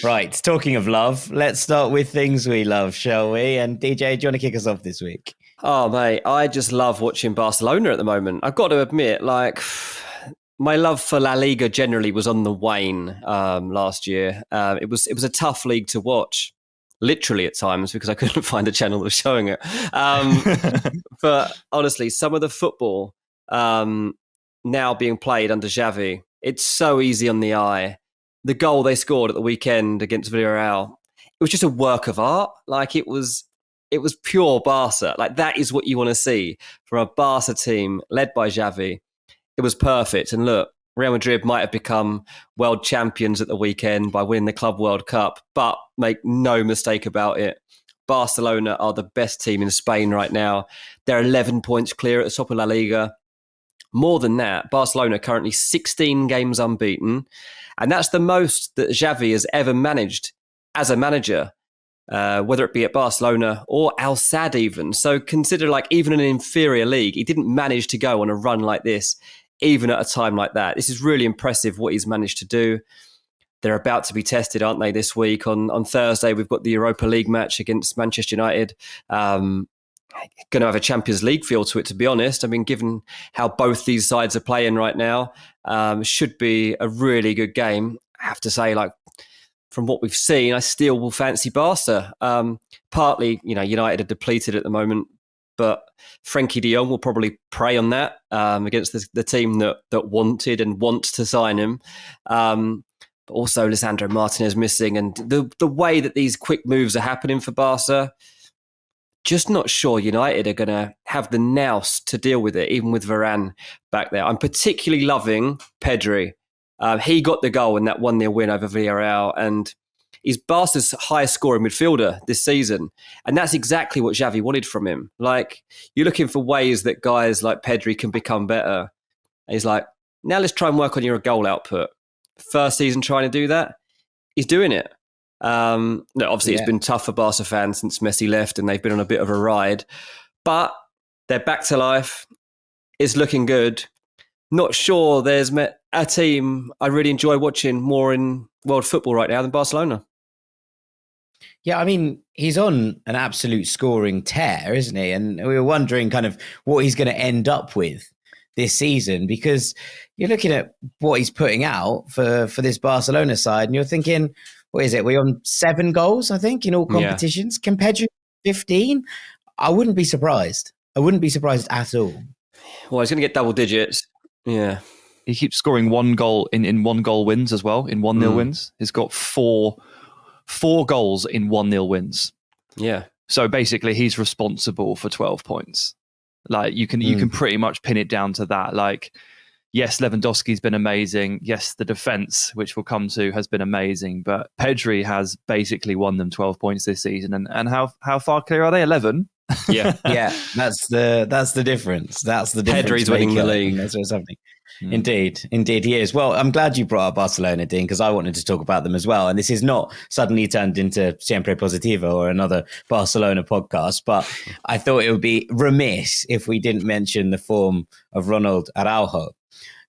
Right, talking of love, let's start with things we love, shall we? And DJ, do you want to kick us off this week? Oh, mate, I just love watching Barcelona at the moment. I've got to admit, my love for La Liga generally was on the wane last year. It was a tough league to watch, literally at times, because I couldn't find a channel that was showing it. But honestly, some of the football now being played under Xavi, it's so easy on the eye. The goal they scored at the weekend against Villarreal, it was just a work of art. It was pure Barca. That is what you want to see from a Barca team led by Xavi. It was perfect. And look, Real Madrid might have become world champions at the weekend by winning the Club World Cup, but make no mistake about it, Barcelona are the best team in Spain right now. They're 11 points clear at the top of La Liga. More than that, Barcelona currently 16 games unbeaten. And that's the most that Xavi has ever managed as a manager, whether it be at Barcelona or Al Sadd even. So consider even an inferior league, he didn't manage to go on a run like this, even at a time like that. This is really impressive what he's managed to do. They're about to be tested, aren't they, this week? On Thursday, we've got the Europa League match against Manchester United. Going to have a Champions League feel to it, to be honest. I mean, given how both these sides are playing right now, should be a really good game. I have to say, from what we've seen, I still will fancy Barca. Partly, United are depleted at the moment, but Frenkie de Jong will probably prey on that against the team that wanted and wants to sign him. But also Lisandro Martinez missing, and the way that these quick moves are happening for Barca, just not sure United are going to have the nous to deal with it, even with Varane back there. I'm particularly loving Pedri. He got the goal in that 1-0 win over Villarreal, and he's Barca's highest scoring midfielder this season. And that's exactly what Xavi wanted from him. You're looking for ways that guys like Pedri can become better. And he's like, now let's try and work on your goal output. First season trying to do that, he's doing it. Obviously, It's been tough for Barca fans since Messi left, and they've been on a bit of a ride. But they're back to life. It's looking good. Not sure there's a team I really enjoy watching more in world football right now than Barcelona. Yeah, I mean, he's on an absolute scoring tear, isn't he? And we were wondering kind of what he's going to end up with this season, because you're looking at what he's putting out for this Barcelona side, and you're thinking, what is it? We're on 7 goals, I think, in all competitions. Yeah. Can Pedri 15? I wouldn't be surprised. I wouldn't be surprised at all. Well, he's going to get double digits. Yeah. He keeps scoring 1 goal in 1 goal wins as well, in 1-0 wins. He's got four goals in 1-0 wins. Yeah. So basically, he's responsible for 12 points. You can pretty much pin it down to that. Yes, Lewandowski's been amazing. Yes, the defense, which we'll come to, has been amazing. But Pedri has basically won them 12 points this season. And how far clear are they? 11? Yeah. Yeah, that's the difference. That's the difference. Pedri's winning the league. That's what's happening. Indeed he is. Well, I'm glad you brought up Barcelona, Dean, because I wanted to talk about them as well. And this is not suddenly turned into Siempre Positivo or another Barcelona podcast, but I thought it would be remiss if we didn't mention the form of Ronald Araujo,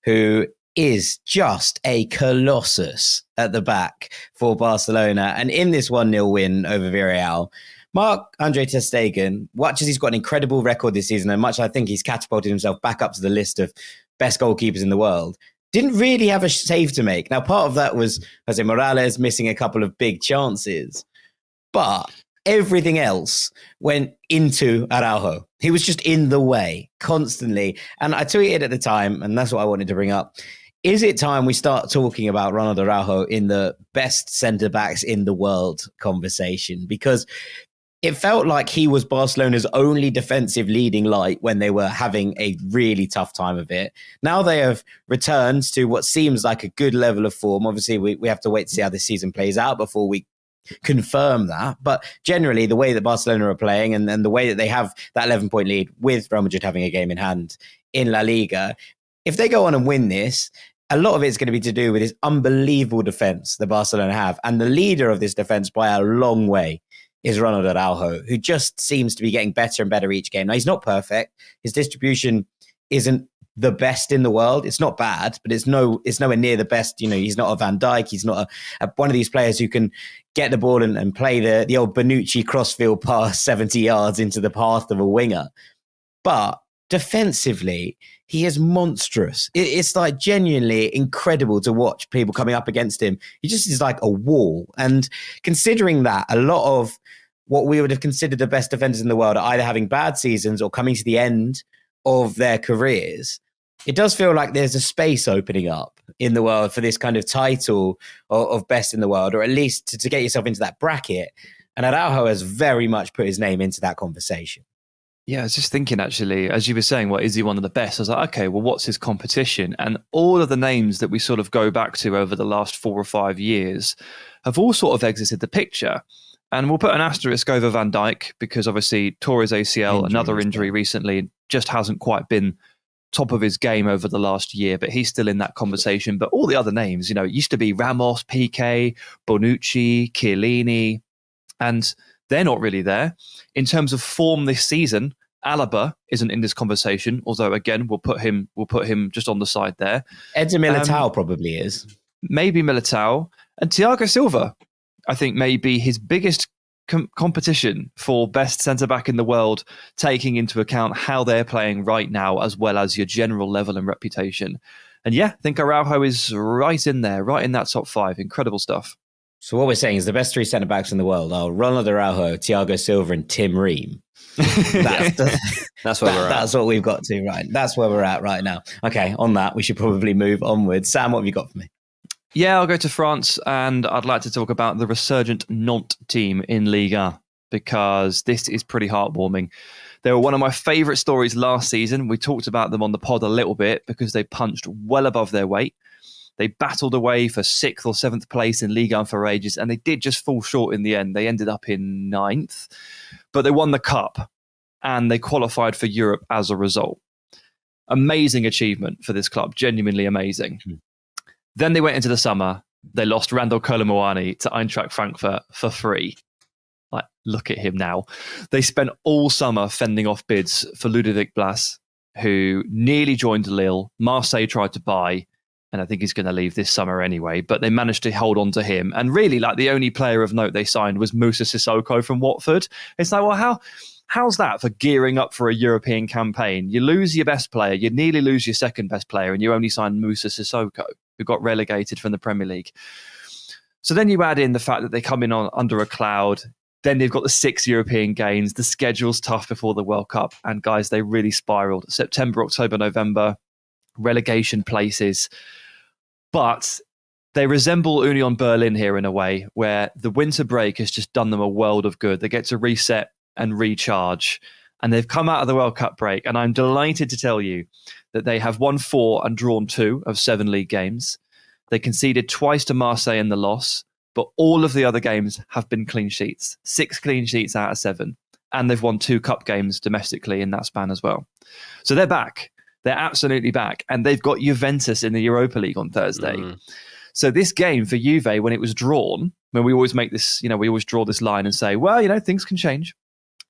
who is just a colossus at the back for Barcelona. And in this 1-0 win over Villarreal, Marc-Andre ter Stegen, much as he's got an incredible record this season, and much I think he's catapulted himself back up to the list of best goalkeepers in the world, didn't really have a save to make. Now, part of that was Jose Morales missing a couple of big chances, but everything else went into Araujo. He was just in the way constantly. And I tweeted at the time, and that's what I wanted to bring up. Is it time we start talking about Ronald Araujo in the best centre-backs in the world conversation? Because it felt like he was Barcelona's only defensive leading light when they were having a really tough time of it. Now they have returned to what seems like a good level of form. Obviously, we have to wait to see how this season plays out before we confirm that. But generally, the way that Barcelona are playing and the way that they have that 11-point lead with Real Madrid having a game in hand in La Liga, if they go on and win this, a lot of it's going to be to do with this unbelievable defense that Barcelona have. And the leader of this defense by a long way is Ronald Araujo, who just seems to be getting better and better each game. Now, he's not perfect. His distribution isn't the best in the world. It's not bad, but it's nowhere near the best. He's not a Van Dijk. He's not one of these players who can get the ball and play the old Bonucci crossfield pass 70 yards into the path of a winger. But defensively, he is monstrous. It's like genuinely incredible to watch people coming up against him. He just is like a wall. And considering that, a lot of what we would have considered the best defenders in the world are either having bad seasons or coming to the end of their careers, it does feel like there's a space opening up in the world for this kind of title of best in the world, or at least to get yourself into that bracket. And Araujo has very much put his name into that conversation. Yeah, I was just thinking, actually, as you were saying, is he one of the best? I was like, okay, well, what's his competition? And all of the names that we sort of go back to over the last 4 or 5 years have all sort of exited the picture. And we'll put an asterisk over Van Dijk because obviously tore his ACL, another injury recently, just hasn't quite been top of his game over the last year, but he's still in that conversation. But all the other names, it used to be Ramos, Piqué, Bonucci, Chiellini, and they're not really there. In terms of form this season, Alaba isn't in this conversation, although again we'll put him just on the side there. Eder Militao probably is. Maybe Militao. And Thiago Silva, I think, may be his biggest competition for best centre-back in the world, taking into account how they're playing right now, as well as your general level and reputation. And yeah, I think Araujo is right in there, right in that top 5. Incredible stuff. So what we're saying is the best 3 centre-backs in the world are Ronald Araujo, Thiago Silva and Tim Ream. That's where we're at. That's what we've got to, right? That's where we're at right now. Okay, on that, we should probably move onwards. Sam, what have you got for me? Yeah, I'll go to France, and I'd like to talk about the Resurgent Nantes team in Ligue, because this is pretty heartwarming. They were one of my favourite stories last season. We talked about them on the pod a little bit because they punched well above their weight. They battled away for 6th or 7th place in Ligue 1 for ages, and they did just fall short in the end. They ended up in 9th, but they won the cup, and they qualified for Europe as a result. Amazing achievement for this club, genuinely amazing. Then they went into the summer. They lost Randall Kolo-Muani to Eintracht Frankfurt for free. Like, look at him now. They spent all summer fending off bids for Ludovic Blas, who nearly joined Lille. Marseille tried to buy, and I think he's going to leave this summer anyway, but they managed to hold on to him. And really, like, the only player of note they signed was Moussa Sissoko from Watford. It's like, well, how's that for gearing up for a European campaign? You lose your best player, you nearly lose your second best player, and you only sign Moussa Sissoko, who got relegated from the Premier League. So then you add in the fact that they come in under a cloud. Then they've got the 6 European games. The schedule's tough before the World Cup. And guys, they really spiraled. September, October, November, relegation places. But they resemble Union Berlin here in a way, where the winter break has just done them a world of good. They get to reset and recharge. And they've come out of the World Cup break. And I'm delighted to tell you that they have won 4 and drawn 2 of 7 league games. They conceded twice to Marseille in the loss, but all of the other games have been clean sheets. 6 clean sheets out of 7. And they've won 2 cup games domestically in that span as well. So they're back. They're absolutely back. And they've got Juventus in the Europa League on Thursday. So this game for Juve, when it was drawn, when we always make this, we always draw this line and say, well, things can change.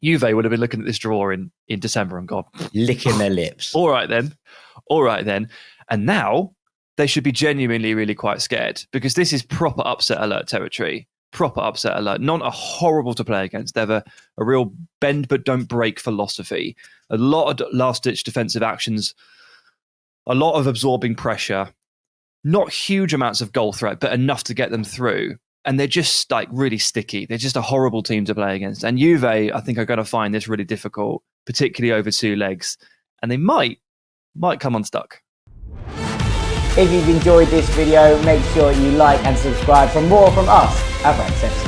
Juve would have been looking at this draw in December and gone, licking their lips. All right then. And now they should be genuinely really quite scared, because this is proper upset alert territory. Proper upset alert. Not a horrible to play against. They have a real bend but don't break philosophy. A lot of last-ditch defensive actions. A lot of absorbing pressure. Not huge amounts of goal threat, but enough to get them through. And they're just like really sticky. They're just a horrible team to play against. And Juve, I think, are going to find this really difficult, particularly over 2 legs. And they might come unstuck. If you've enjoyed this video, make sure you like and subscribe for more from us at Ranks FC.